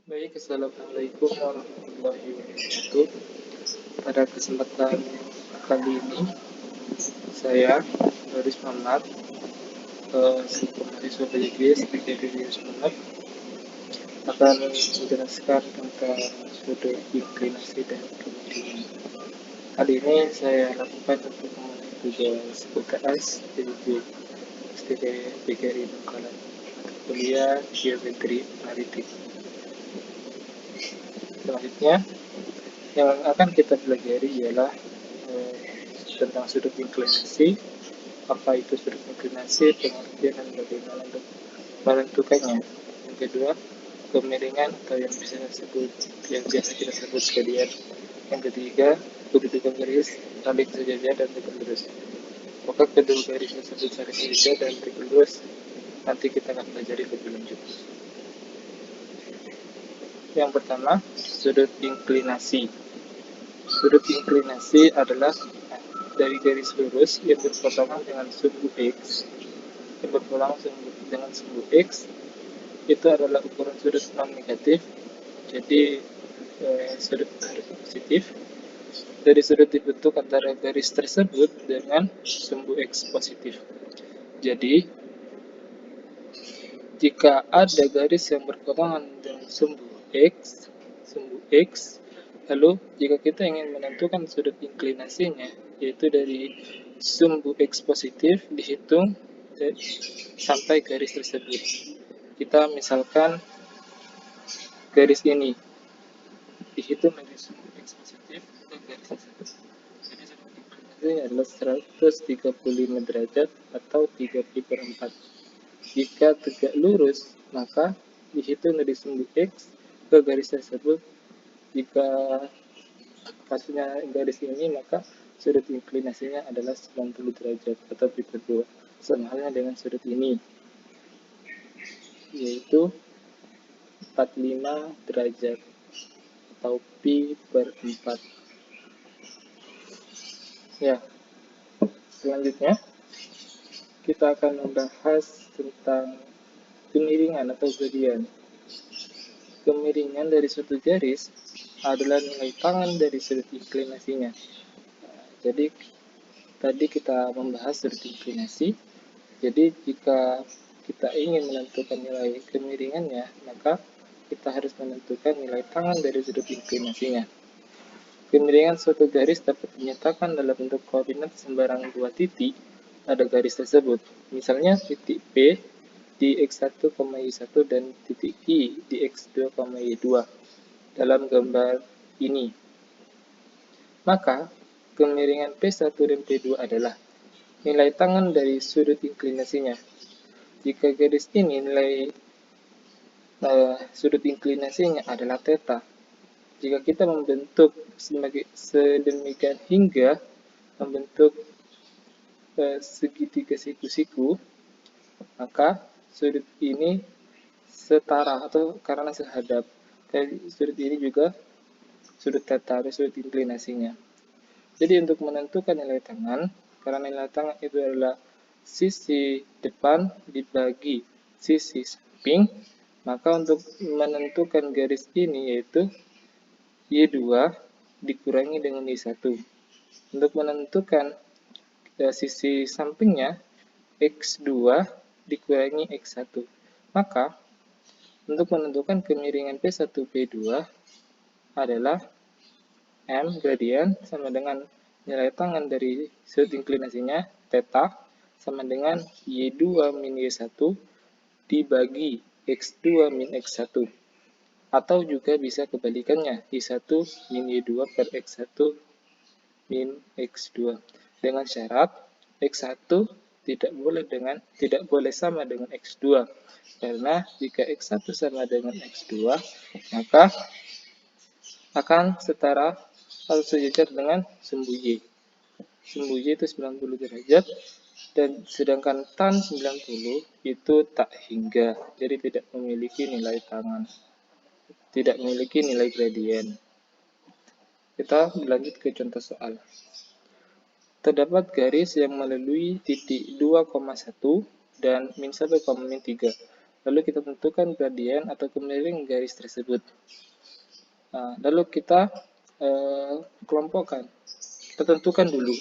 Baik, Assalamualaikum warahmatullahi wabarakatuh. Pada kesempatan kali ini, saya, Haris Muhammad, selaku mahasiswa PJJ PJJ Haris Muhammad, akan menjelaskan tentang sudut inklinasi dan kemiringan. Kali ini saya lakukan untuk memenuhi tugas UTS PJJ STD PGRI Bengkalan, kuliah Geometri Analitik. Selanjutnya, yang akan kita pelajari ialah tentang sudut inklinasi, apa itu sudut inklinasi, pengertian dan bagaimana untuk menentukannya. Yang kedua, kemiringan atau yang biasa kita sebut gradient. Yang ketiga, kedudukan garis, saling sejajar dan tegak lurus. Maka kedua garis tersebut saling sejajar dan tegak lurus nanti kita akan pelajari lebih lanjut. Yang pertama, sudut inklinasi. Sudut inklinasi adalah dari garis lurus yang berpotongan dengan sumbu X, yang berpotongan dengan sumbu X, itu adalah ukuran sudut non negatif. Jadi sudut harus positif. Dari sudut dibentuk antara garis tersebut dengan sumbu X positif. Jadi jika ada garis yang berpotongan dengan sumbu X, lalu jika kita ingin menentukan sudut inklinasinya, yaitu dari sumbu X positif dihitung sampai garis tersebut. Kita misalkan garis ini dihitung dari sumbu X positif ke garis tersebut. Jadi sudut inklinasinya adalah 135 derajat atau 3pi/4. Jika tegak lurus, maka dihitung dari sumbu X ke garis tersebut. Jika kasusnya garis ini, maka sudut inklinasinya adalah 90 derajat atau pi/2, sama halnya dengan sudut ini, yaitu 45 derajat atau pi/4. Ya, selanjutnya kita akan membahas tentang kemiringan atau gradient. Kemiringan dari suatu garis adalah nilai tangan dari sudut inklinasinya. Jadi tadi kita membahas sudut inklinasi. Jadi jika kita ingin menentukan nilai kemiringannya, maka kita harus menentukan nilai tangan dari sudut inklinasinya. Kemiringan suatu garis dapat dinyatakan dalam bentuk koordinat sembarang dua titik pada garis tersebut. Misalnya titik P di X1, Y1 dan titik I di X2, Y2 dalam gambar ini. Maka kemiringan P1 dan P2 adalah nilai tangan dari sudut inklinasinya. Jika garis ini nilai sudut inklinasinya adalah theta, jika kita membentuk sedemikian hingga membentuk segitiga siku-siku, maka sudut ini setara atau karena sehadap. Sudut ini juga sudut theta atau sudut inklinasinya. Jadi untuk menentukan nilai tangan, karena nilai tangan itu adalah sisi depan dibagi sisi samping, maka untuk menentukan garis ini yaitu Y2 dikurangi dengan Y1. Untuk menentukan sisi sampingnya, X2 dikurangi X1. Maka untuk menentukan kemiringan P1, P2 adalah M gradient sama dengan nilai tangan dari sudut inklinasinya, theta, sama dengan Y2 min Y1 dibagi X2 min X1. Atau juga bisa kebalikannya, Y1 min Y2 per X1 min X2. Dengan syarat X1 tidak boleh sama dengan X2. Karena jika X1 sama dengan X2, maka akan setara atau sejajar dengan sumbu Y. Sumbu Y itu 90 derajat, dan sedangkan tan 90 itu tak hingga, jadi tidak memiliki nilai tangan, tidak memiliki nilai gradient. Kita berlanjut ke contoh soal. Terdapat garis yang melalui titik 2,1 dan min 1, min 3. Lalu kita tentukan gradien atau kemiringan garis tersebut. Nah, lalu kita kelompokkan. Kita tentukan dulu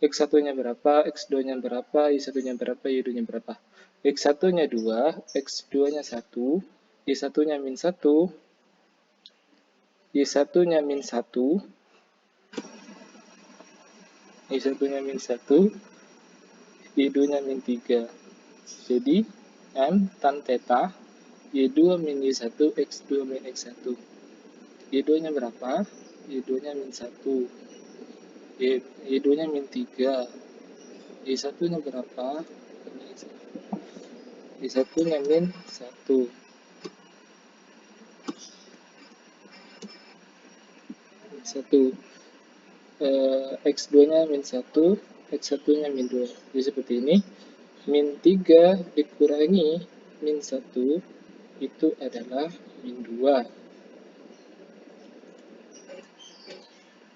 X1-nya berapa, X2-nya berapa, Y1-nya berapa, Y2-nya berapa. X1-nya 2, X2-nya 1, Y1-nya min 1, Y1-nya min 1, Y1-nya min 1, Y2-nya min 3. Jadi, M tan theta, Y2 min Y1, X2 min X1. Y2-nya berapa? Y2-nya min 1. Y2-nya min 3. Y1-nya berapa? Y1-nya min 1. X2-nya min 1, X1-nya min 2. Jadi seperti ini. Min 3 dikurangi min 1 itu adalah min 2.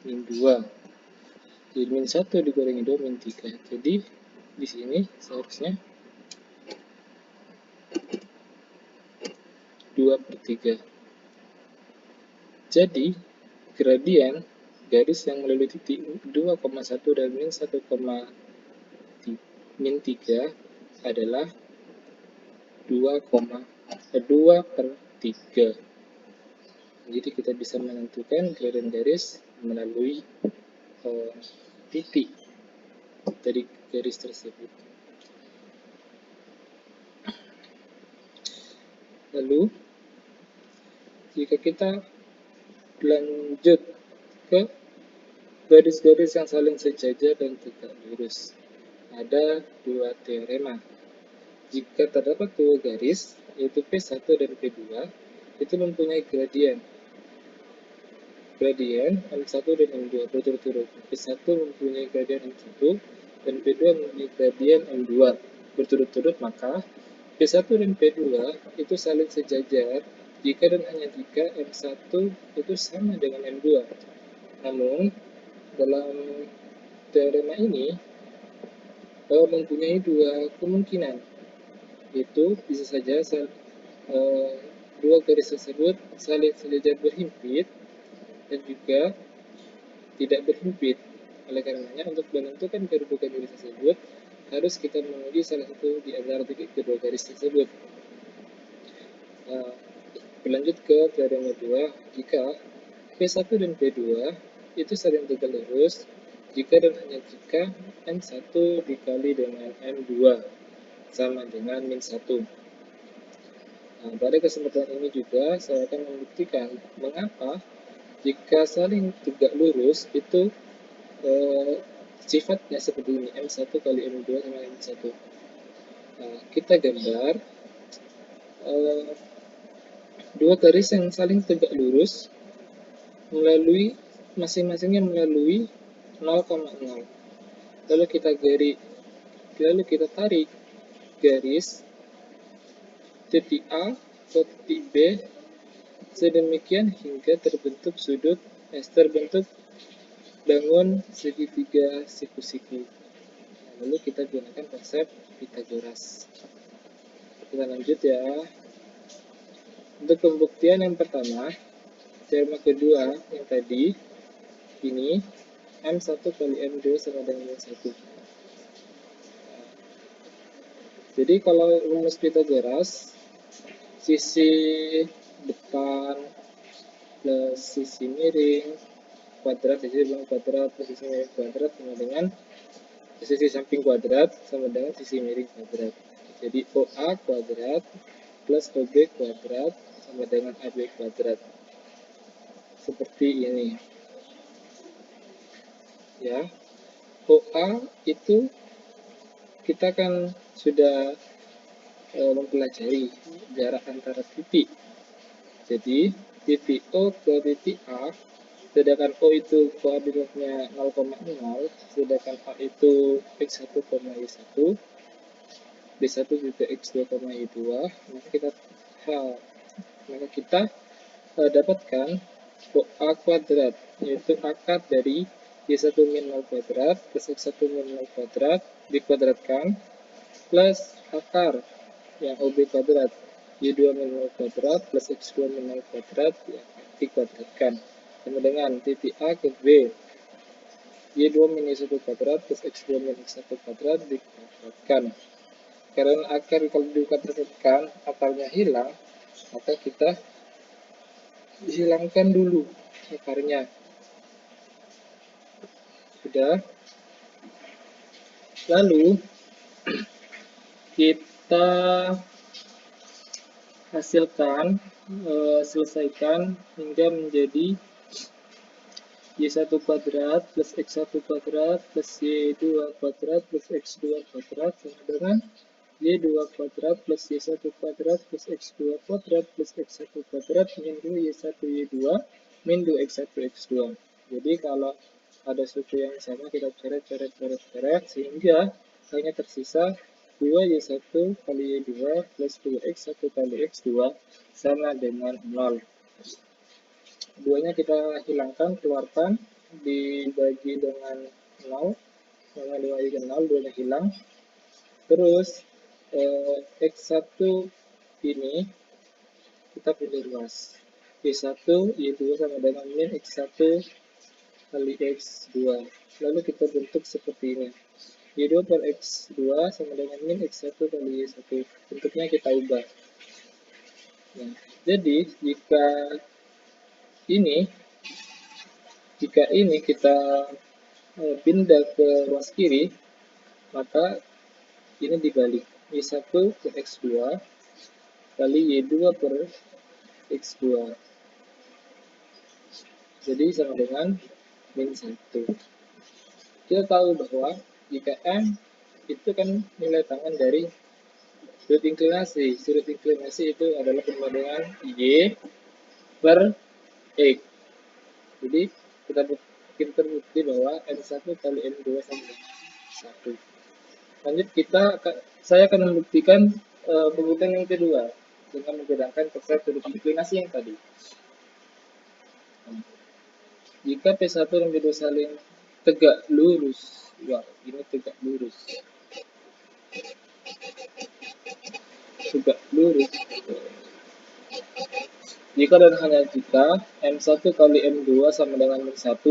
Min 2. Jadi min 1 dikurangi 2 min 3. Jadi di sini seharusnya 2/3. Jadi gradien garis yang melalui titik 2,1 dan min 1, min 3 adalah 2/3. Jadi kita bisa menentukan gradien garis melalui titik dari garis tersebut. Lalu jika kita lanjut ke garis-garis yang saling sejajar dan tegak lurus, ada dua teorema. Jika terdapat dua garis, yaitu P1 dan P2, itu mempunyai gradien M1 dan M2 berturut-turut. P1 mempunyai gradien M1 dan P2 mempunyai gradien M2 berturut-turut, maka P1 dan P2 itu saling sejajar jika dan hanya jika M1 itu sama dengan M2. Namun, dalam teorema ini mempunyai dua kemungkinan, yaitu bisa saja dua garis tersebut saling sejajar berhimpit dan juga tidak berhimpit. Oleh karenanya, untuk menentukan kedudukan garis tersebut, harus kita menguji salah satu di antara titik kedua garis tersebut. Berlanjut ke teorema 2, jika P1 dan P2 itu saling tegak lurus jika dan hanya jika M1 dikali dengan M2 sama dengan min 1. Pada kesempatan ini juga saya akan membuktikan mengapa jika saling tegak lurus itu sifatnya seperti ini, M1 kali M2 sama dengan 1. Kita gambar dua garis yang saling tegak lurus melalui masing-masingnya melalui 0,0. Lalu kita tarik garis titik A ke titik B sedemikian hingga terbentuk bangun segitiga siku-siku. Lalu kita gunakan konsep Pythagoras. Kita lanjut ya. Untuk pembuktian yang pertama, teorema kedua yang tadi, ini M1 kali M2 sama dengan 1. Jadi kalau rumus Pythagoras, sisi depan plus sisi miring kuadrat, sisi belakang kuadrat plus sisi miring kuadrat sama dengan sisi samping kuadrat sama dengan sisi miring kuadrat. Jadi OA kuadrat plus OB kuadrat sama dengan AB kuadrat. Seperti ini. Ya. OA itu kita kan sudah mempelajari jarak antara titik. Jadi titik O ke titik A, sedangkan O itu koordinatnya 0,0, sedangkan A itu x1, y1, b1 juga x2, y2, maka kita dapatkan OA kuadrat, yaitu akar dari y1 min 0 kuadrat plus x1 min 0 kuadrat dikuadratkan plus akar yang OB kuadrat. Y2 min 0 kuadrat plus X2 min 0 kuadrat ya, dikuadratkan. Sama dengan titik A ke B. Y2 min Y1 kuadrat plus X2 min X1 kuadrat dikuadratkan. Karena akar kalau dikuadratkan, akarnya hilang, maka kita hilangkan dulu akarnya. Sudah. Lalu kita hasilkan, selesaikan hingga menjadi Y1 kuadrat plus X1 kuadrat plus Y2 kuadrat plus X2 kuadrat sama dengan Y2 kuadrat plus Y1 kuadrat plus X2 kuadrat plus X1 kuadrat min 2 Y1 Y2 min 2 X1 X2. Jadi kalau ada suku yang sama kita coret sehingga hanya tersisa 2Y1 kali Y2 plus 2X1 kali X2 sama dengan 0. Duanya kita hilangkan, keluarkan, dibagi dengan 0, sama dibagi dengan 0, duanya hilang. Terus X1 ini kita pilih luas. Y1, Y2 sama dengan min X1 kali X2. Lalu kita bentuk seperti ini. Y2 per X2 sama dengan min X1 kali Y1. Bentuknya kita ubah. Nah, jadi jika ini kita pindah ke ruas kiri, maka ini dibalik. Y1 per X2 kali Y2 per X2. Jadi sama dengan min 1. Kita tahu bahwa jika M itu kan nilai tangan dari sudut inklinasi. Sudut inklinasi itu adalah perbandingan Y per X. Jadi kita terbukti bahwa M1 kali M2 sama dengan 1. Lanjut saya akan membuktikan pembuktian yang kedua dengan menggunakan konsep sudut inklinasi yang tadi. Jika P1 dan P2 saling tegak lurus, ini tegak lurus. Tegak lurus. Jika dan hanya jika M1 kali M2 sama dengan min 1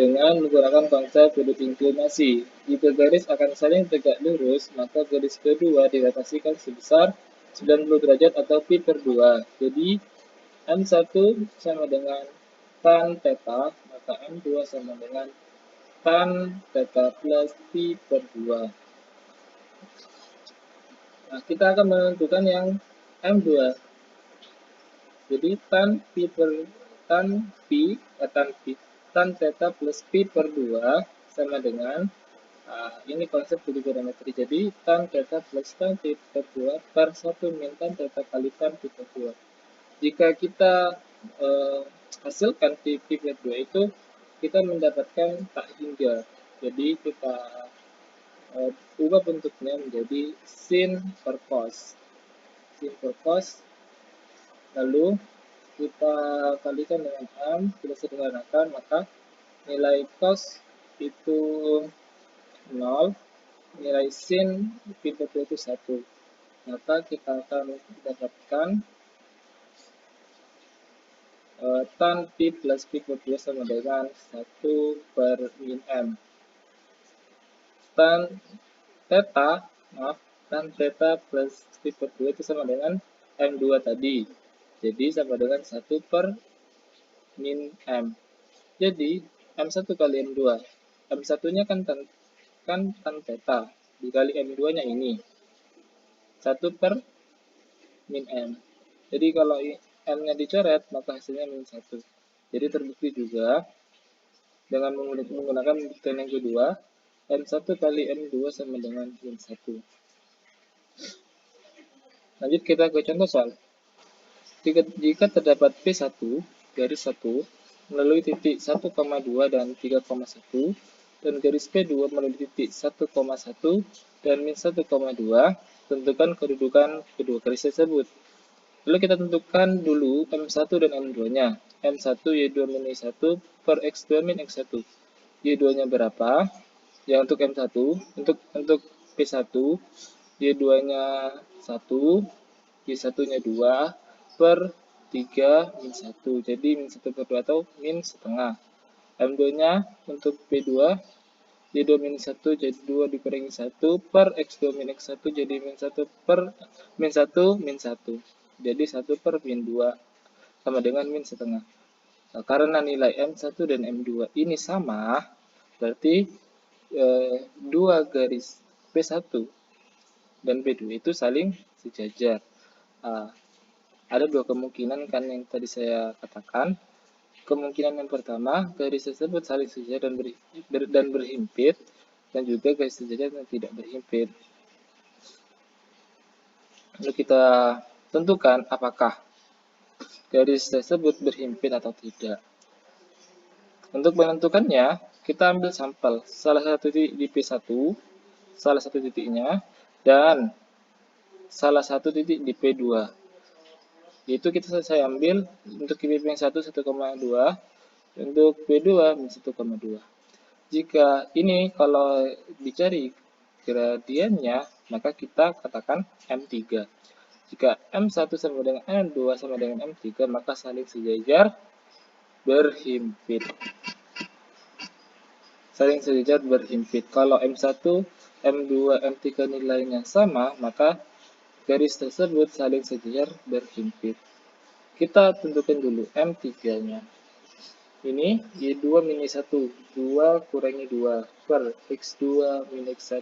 dengan menggunakan konsep sudut inklinasi. Jika garis akan saling tegak lurus, maka garis kedua dilatasikan sebesar 90 derajat atau pi per 2. Jadi M1 sama dengan tan theta, maka M2 sama dengan tan theta plus pi per 2. Nah, kita akan menentukan yang M2. Jadi tan theta plus pi per 2 sama dengan ini konsep trigonometri. Jadi tan theta plus tan pi per 2 per 1 min tan theta kali tan pi per 2. Jika kita hasilkan pi per 2 itu, kita mendapatkan tak hingga. Jadi kita ubah bentuknya menjadi sin per cos. Sin per cos. Lalu kita kalikan dengan M, kita sederhanakan, maka nilai cos itu 0, nilai sin pi per 2 itu 1. Maka kita akan mendapatkan tan pi plus pi per 2 sama dengan 1 per min M. Tan theta plus pi per 2 itu sama dengan M2 tadi. Jadi sama dengan 1 per min M. Jadi M1 kali M2. M1-nya kan tan theta. Dikali M2-nya ini. 1 per min M. Jadi kalau M-nya dicoret, maka hasilnya min 1. Jadi terbukti juga dengan menggunakan buktian yang kedua, M1 kali M2 sama dengan min 1. Lanjut kita ke contoh soal. Jika terdapat P1 garis 1 melalui titik 1,2 dan 3,1 dan garis P2 melalui titik 1,1 dan min 1,2, tentukan kedudukan kedua garis tersebut. Lalu kita tentukan dulu M1 dan M2-nya. M1 Y2 min Y1 per X2 min X1. Y2-nya berapa? Ya untuk M1, untuk P1 Y2-nya 1, Y1-nya 2, per 3 min 1. Jadi min 1 per 2 atau min setengah. M2-nya untuk P2, Y2 min 1 jadi 2 dikurangi 1 per X2 min X1 jadi min 1 per min 1 min 1. Jadi 1 per min 2 sama dengan min setengah. Nah, karena nilai M1 dan M2 ini sama, berarti 2 garis P1 dan P2 itu saling sejajar. Ada dua kemungkinan kan yang tadi saya katakan. Kemungkinan yang pertama, garis tersebut saling sejajar dan berhimpit, dan juga garis sejajar yang tidak berhimpit. Lalu kita tentukan apakah garis tersebut berhimpit atau tidak. Untuk menentukannya, kita ambil sampel salah satu titik di P1, salah satu titiknya, dan salah satu titik di P2. Yaitu saya ambil untuk P1 1,2, untuk P2 1,2. Jika ini kalau dicari gradiennya, maka kita katakan M3. Jika M1 sama dengan M2 sama dengan M3, maka saling sejajar berhimpit. Saling sejajar berhimpit. Kalau M1, M2, M3 nilainya sama, maka garis tersebut saling sejajar berhimpit. Kita tentukan dulu M3-nya. Ini Y2 min 1, 2 kurangi 2 per X2 min X1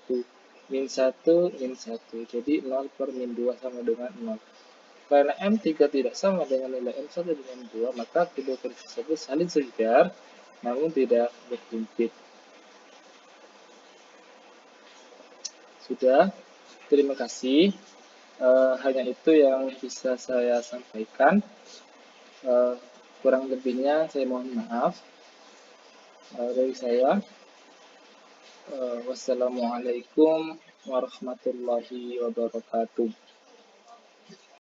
min 1 min 1. Jadi 0 per min 2 sama dengan 0. Karena M3 tidak sama dengan nilai M1 dan M2, maka kedua garis tersebut saling sejajar namun tidak berhimpit. Sudah, terima kasih. Hanya itu yang bisa saya sampaikan. Kurang lebihnya saya mohon maaf. Dari saya, wassalamualaikum warahmatullahi wabarakatuh.